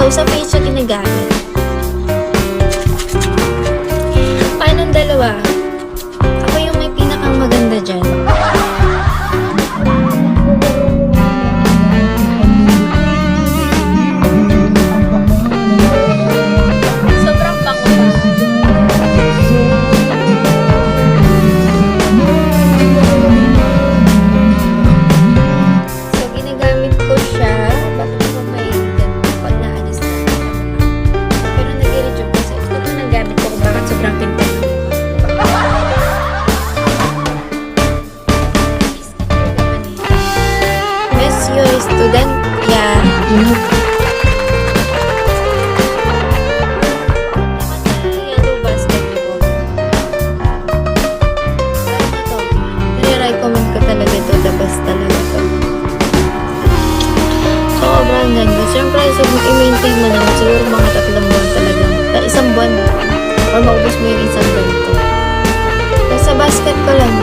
So, sa face siya ginagamit. Paano ang dalawa? Ako yung may pinakang maganda dyan. Sobrang bango pa. So, ginagamit ko siya. Bakit ako may ganito pag naalis na? Pero nag-i-rejuve kasi. Ito pa nagamit ko kung bakit sobrang pinta. Miss your student. Yeah. Yellow basketball. Ano to? Nire-recommend ko talaga ito. The best talaga to. Sobrang ganda. Siyempre, i-maintain mo naman. Siguro mga 3 buwan talaga. Isang buwan. Or maubos mo yung isang ganito. Sa basket ko lang